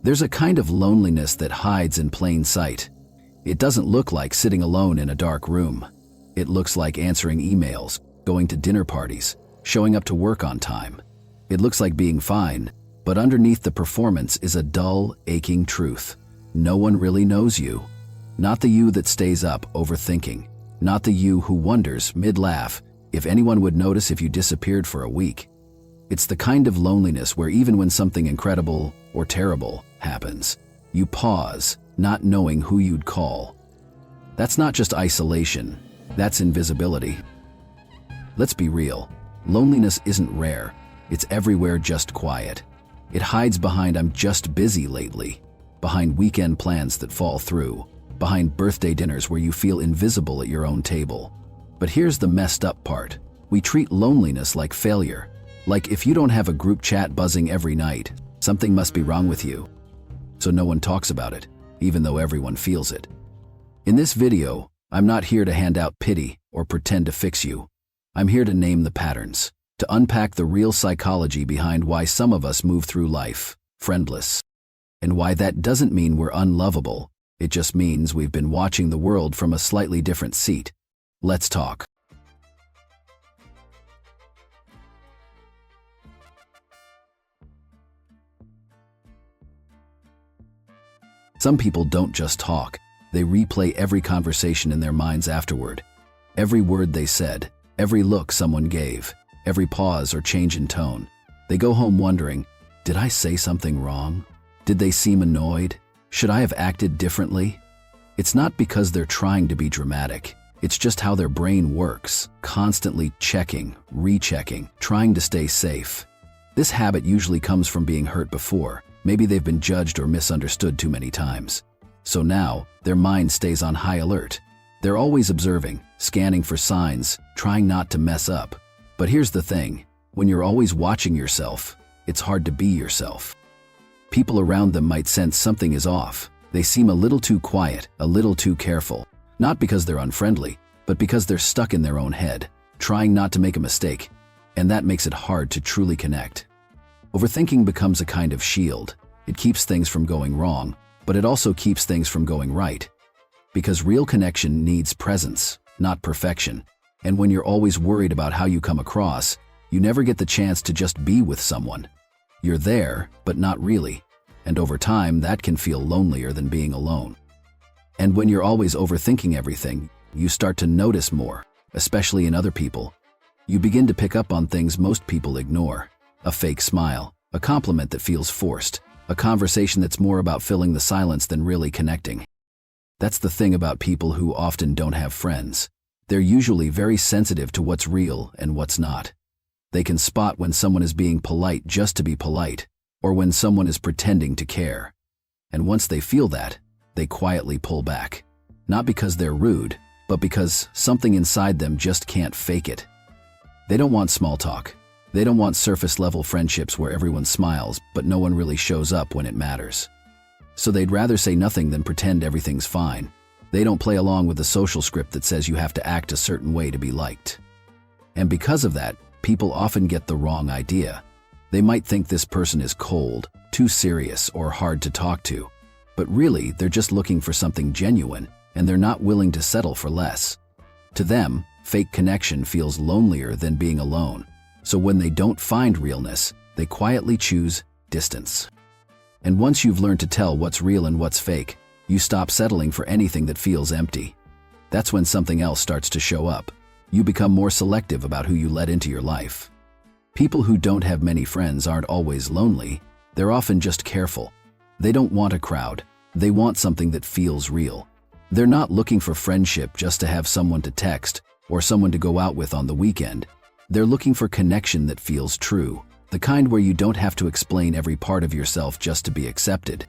There's a kind of loneliness that hides in plain sight. It doesn't look like sitting alone in a dark room. It looks like answering emails, going to dinner parties, showing up to work on time. It looks like being fine, but underneath the performance is a dull, aching truth. No one really knows you. Not the you that stays up overthinking. Not the you who wonders, mid-laugh, if anyone would notice if you disappeared for a week. It's the kind of loneliness where even when something incredible or terrible happens, you pause, not knowing who you'd call. That's not just isolation, that's invisibility. Let's be real, loneliness isn't rare. It's everywhere, just quiet. It hides behind "I'm just busy lately," behind weekend plans that fall through, behind birthday dinners where you feel invisible at your own table. But here's the messed up part. We treat loneliness like failure. Like if you don't have a group chat buzzing every night, something must be wrong with you. So no one talks about it, even though everyone feels it. In this video, I'm not here to hand out pity or pretend to fix you. I'm here to name the patterns, to unpack the real psychology behind why some of us move through life friendless, and why that doesn't mean we're unlovable. It just means we've been watching the world from a slightly different seat. Let's talk. Some people don't just talk, they replay every conversation in their minds afterward. Every word they said, every look someone gave, every pause or change in tone. They go home wondering, did I say something wrong? Did they seem annoyed? Should I have acted differently? It's not because they're trying to be dramatic. It's just how their brain works, constantly checking, rechecking, trying to stay safe. This habit usually comes from being hurt before. Maybe they've been judged or misunderstood too many times. So now, their mind stays on high alert. They're always observing, scanning for signs, trying not to mess up. But here's the thing, when you're always watching yourself, it's hard to be yourself. People around them might sense something is off. They seem a little too quiet, a little too careful. Not because they're unfriendly, but because they're stuck in their own head, trying not to make a mistake. And that makes it hard to truly connect. Overthinking becomes a kind of shield. It keeps things from going wrong, but it also keeps things from going right. Because real connection needs presence, not perfection. And when you're always worried about how you come across, you never get the chance to just be with someone. You're there, but not really. And over time, that can feel lonelier than being alone. And when you're always overthinking everything, you start to notice more, especially in other people. You begin to pick up on things most people ignore. A fake smile, a compliment that feels forced, a conversation that's more about filling the silence than really connecting. That's the thing about people who often don't have friends. They're usually very sensitive to what's real and what's not. They can spot when someone is being polite just to be polite, or when someone is pretending to care. And once they feel that, they quietly pull back. Not because they're rude, but because something inside them just can't fake it. They don't want small talk. They don't want surface-level friendships where everyone smiles, but no one really shows up when it matters. So they'd rather say nothing than pretend everything's fine. They don't play along with the social script that says you have to act a certain way to be liked. And because of that, people often get the wrong idea. They might think this person is cold, too serious, or hard to talk to. But really, they're just looking for something genuine, and they're not willing to settle for less. To them, fake connection feels lonelier than being alone. So when they don't find realness, they quietly choose distance. And once you've learned to tell what's real and what's fake, you stop settling for anything that feels empty. That's when something else starts to show up. You become more selective about who you let into your life. People who don't have many friends aren't always lonely. They're often just careful. They don't want a crowd. They want something that feels real. They're not looking for friendship just to have someone to text or someone to go out with on the weekend. They're looking for connection that feels true, the kind where you don't have to explain every part of yourself just to be accepted.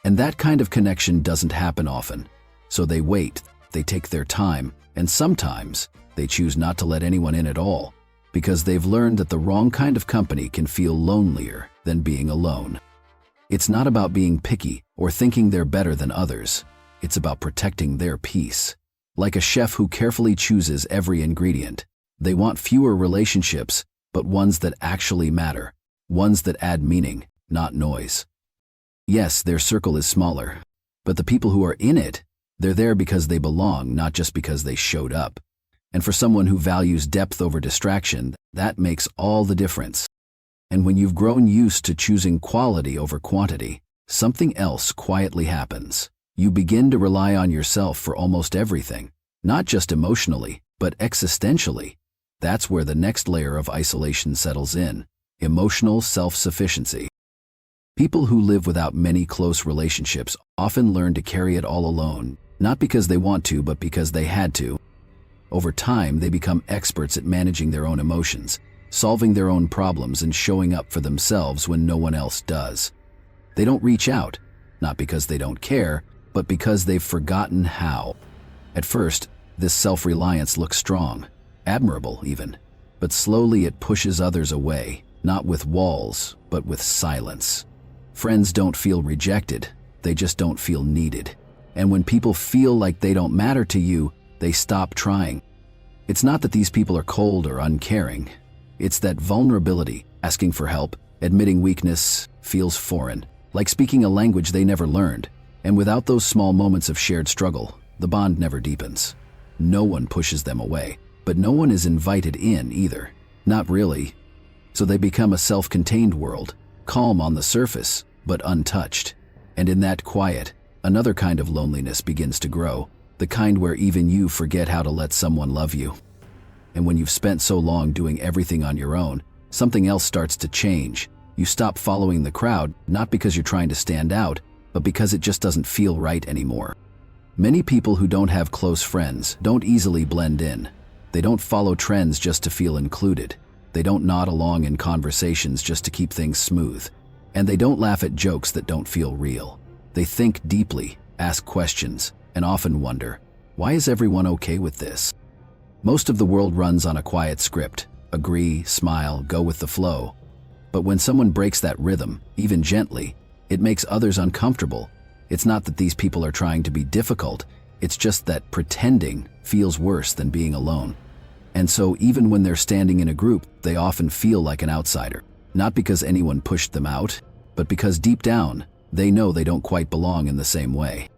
And that kind of connection doesn't happen often. So they wait, they take their time, and sometimes they choose not to let anyone in at all, because they've learned that the wrong kind of company can feel lonelier than being alone. It's not about being picky or thinking they're better than others. It's about protecting their peace. Like a chef who carefully chooses every ingredient. They want fewer relationships, but ones that actually matter, ones that add meaning, not noise. Yes, their circle is smaller, but the people who are in it, they're there because they belong, not just because they showed up. And for someone who values depth over distraction, that makes all the difference. And when you've grown used to choosing quality over quantity, something else quietly happens. You begin to rely on yourself for almost everything, not just emotionally, but existentially. That's where the next layer of isolation settles in: emotional self-sufficiency. People who live without many close relationships often learn to carry it all alone, not because they want to, but because they had to. Over time, they become experts at managing their own emotions, solving their own problems, and showing up for themselves when no one else does. They don't reach out, not because they don't care, but because they've forgotten how. At first, this self-reliance looks strong, admirable even, but slowly it pushes others away, not with walls, but with silence. Friends don't feel rejected, they just don't feel needed. And when people feel like they don't matter to you, they stop trying. It's not that these people are cold or uncaring. It's that vulnerability, asking for help, admitting weakness, feels foreign, like speaking a language they never learned. And without those small moments of shared struggle, the bond never deepens. No one pushes them away, but no one is invited in either. Not really. So they become a self-contained world, calm on the surface, but untouched. And in that quiet, another kind of loneliness begins to grow, the kind where even you forget how to let someone love you. And when you've spent so long doing everything on your own, something else starts to change. You stop following the crowd, not because you're trying to stand out, but because it just doesn't feel right anymore. Many people who don't have close friends don't easily blend in. They don't follow trends just to feel included. They don't nod along in conversations just to keep things smooth. And they don't laugh at jokes that don't feel real. They think deeply, ask questions, and often wonder, why is everyone okay with this? Most of the world runs on a quiet script: agree, smile, go with the flow. But when someone breaks that rhythm, even gently, it makes others uncomfortable. It's not that these people are trying to be difficult, it's just that pretending feels worse than being alone. And so even when they're standing in a group, they often feel like an outsider. Not because anyone pushed them out, but because deep down, they know they don't quite belong in the same way.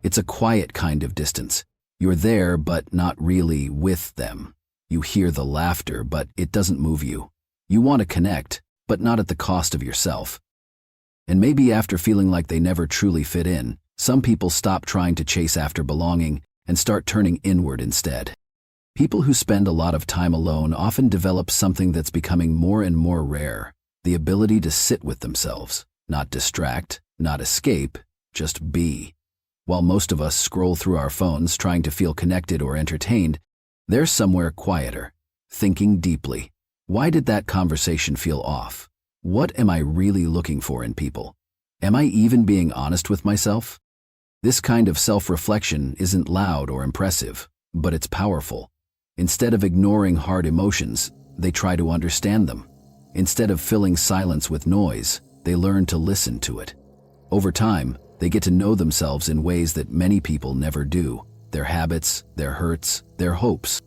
It's a quiet kind of distance. You're there, but not really with them. You hear the laughter, but it doesn't move you. You want to connect, but not at the cost of yourself. And maybe after feeling like they never truly fit in, some people stop trying to chase after belonging and start turning inward instead. People who spend a lot of time alone often develop something that's becoming more and more rare: the ability to sit with themselves, not distract, not escape, just be. While most of us scroll through our phones trying to feel connected or entertained, they're somewhere quieter, thinking deeply. Why did that conversation feel off? What am I really looking for in people? Am I even being honest with myself? This kind of self-reflection isn't loud or impressive, but it's powerful. Instead of ignoring hard emotions, they try to understand them. Instead of filling silence with noise, they learn to listen to it. Over time, they get to know themselves in ways that many people never do: their habits, their hurts, their hopes.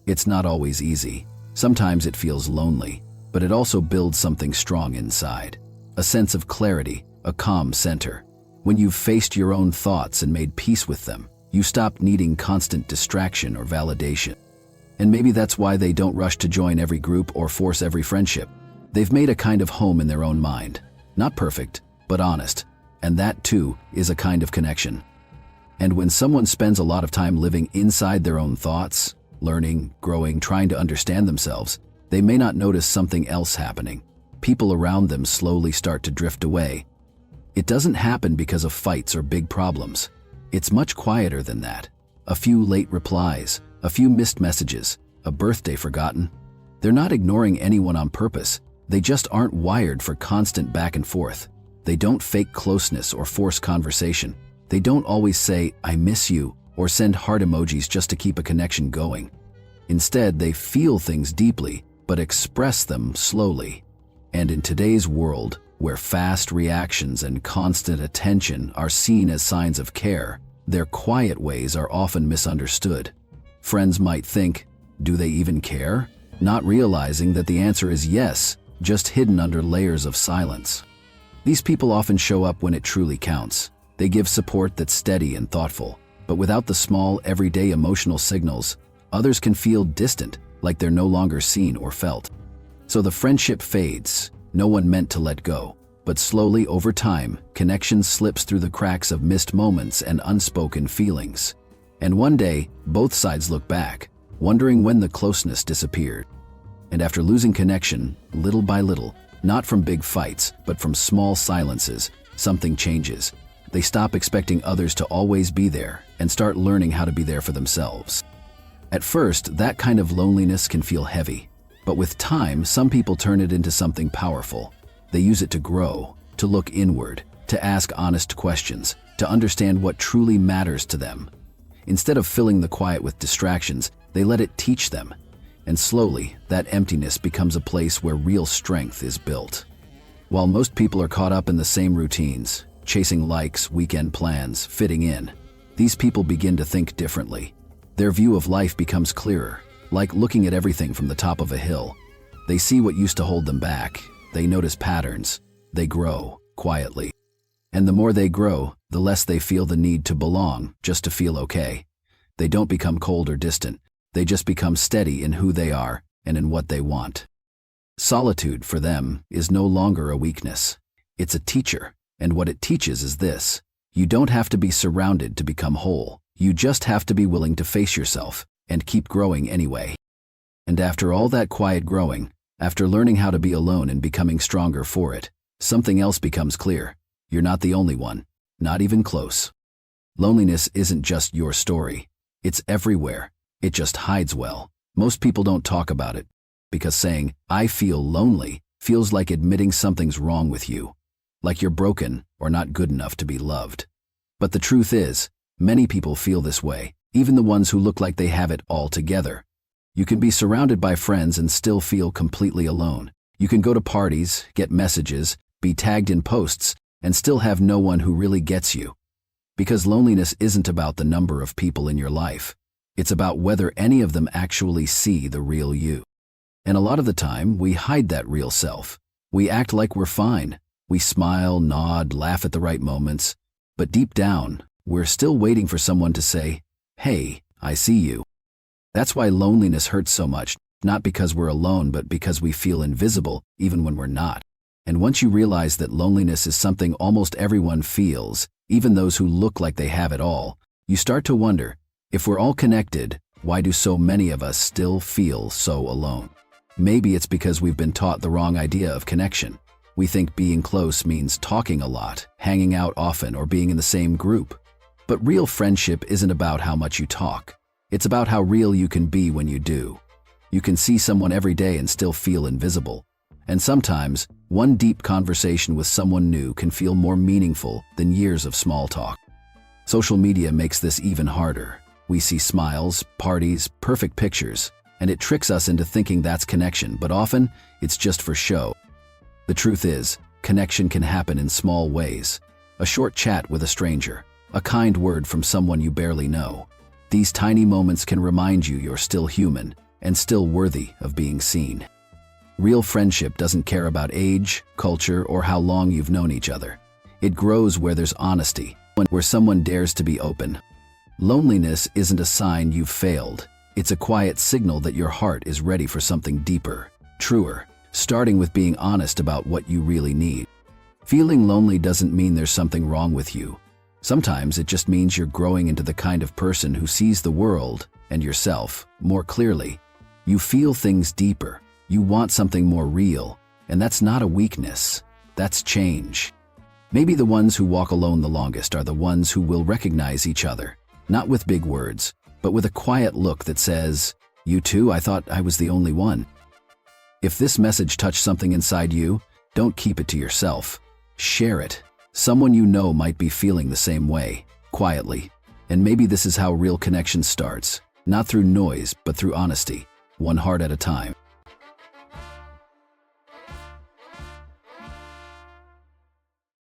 It's not always easy. Sometimes it feels lonely, but it also builds something strong inside. A sense of clarity, a calm center. When you've faced your own thoughts and made peace with them, you stop needing constant distraction or validation. And maybe that's why they don't rush to join every group or force every friendship. They've made a kind of home in their own mind. Not perfect, but honest. And that, too, is a kind of connection. And when someone spends a lot of time living inside their own thoughts, learning, growing, trying to understand themselves, they may not notice something else happening. People around them slowly start to drift away. It doesn't happen because of fights or big problems. It's much quieter than that. A few late replies, a few missed messages, a birthday forgotten. They're not ignoring anyone on purpose. They just aren't wired for constant back and forth. They don't fake closeness or force conversation. They don't always say, "I miss you," or send heart emojis just to keep a connection going. Instead, they feel things deeply, but express them slowly. And in today's world, where fast reactions and constant attention are seen as signs of care, their quiet ways are often misunderstood. Friends might think, do they even care? Not realizing that the answer is yes, just hidden under layers of silence. These people often show up when it truly counts. They give support that's steady and thoughtful, but without the small, everyday emotional signals, others can feel distant, like they're no longer seen or felt. So the friendship fades, no one meant to let go. But slowly, over time, connection slips through the cracks of missed moments and unspoken feelings. And one day, both sides look back, wondering when the closeness disappeared. And after losing connection, little by little, not from big fights, but from small silences, something changes. They stop expecting others to always be there and start learning how to be there for themselves. At first, that kind of loneliness can feel heavy, but with time, some people turn it into something powerful. They use it to grow, to look inward, to ask honest questions, to understand what truly matters to them. Instead of filling the quiet with distractions, they let it teach them. And slowly, that emptiness becomes a place where real strength is built. While most people are caught up in the same routines, chasing likes, weekend plans, fitting in, these people begin to think differently. Their view of life becomes clearer, like looking at everything from the top of a hill. They see what used to hold them back. They notice patterns. They grow, quietly. And the more they grow, the less they feel the need to belong, just to feel okay. They don't become cold or distant. They just become steady in who they are and in what they want. Solitude, for them, is no longer a weakness. It's a teacher, and what it teaches is this: you don't have to be surrounded to become whole. You just have to be willing to face yourself and keep growing anyway. And after all that quiet growing, after learning how to be alone and becoming stronger for it, something else becomes clear. You're not the only one, not even close. Loneliness isn't just your story. It's everywhere. It just hides well. Most people don't talk about it, because saying, "I feel lonely," feels like admitting something's wrong with you, like you're broken or not good enough to be loved. But the truth is, many people feel this way, even the ones who look like they have it all together. You can be surrounded by friends and still feel completely alone. You can go to parties, get messages, be tagged in posts, and still have no one who really gets you. Because loneliness isn't about the number of people in your life. It's about whether any of them actually see the real you. And a lot of the time, we hide that real self. We act like we're fine. We smile, nod, laugh at the right moments. But deep down, we're still waiting for someone to say, "Hey, I see you." That's why loneliness hurts so much, not because we're alone, but because we feel invisible, even when we're not. And once you realize that loneliness is something almost everyone feels, even those who look like they have it all, you start to wonder, if we're all connected, why do so many of us still feel so alone? Maybe it's because we've been taught the wrong idea of connection. We think being close means talking a lot, hanging out often, or being in the same group. But real friendship isn't about how much you talk. It's about how real you can be when you do. You can see someone every day and still feel invisible. And sometimes, one deep conversation with someone new can feel more meaningful than years of small talk. Social media makes this even harder. We see smiles, parties, perfect pictures, and it tricks us into thinking that's connection, but often, it's just for show. The truth is, connection can happen in small ways. A short chat with a stranger, a kind word from someone you barely know. These tiny moments can remind you you're still human and still worthy of being seen. Real friendship doesn't care about age, culture, or how long you've known each other. It grows where there's honesty, where someone dares to be open. Loneliness isn't a sign you've failed. It's a quiet signal that your heart is ready for something deeper, truer, starting with being honest about what you really need. Feeling lonely doesn't mean there's something wrong with you. Sometimes it just means you're growing into the kind of person who sees the world and yourself more clearly. You feel things deeper. You want something more real, and that's not a weakness. That's change. Maybe the ones who walk alone the longest are the ones who will recognize each other, not with big words, but with a quiet look that says, "You too, I thought I was the only one." If this message touched something inside you, don't keep it to yourself. Share it. Someone you know might be feeling the same way, quietly. And maybe this is how real connection starts, not through noise, but through honesty, one heart at a time.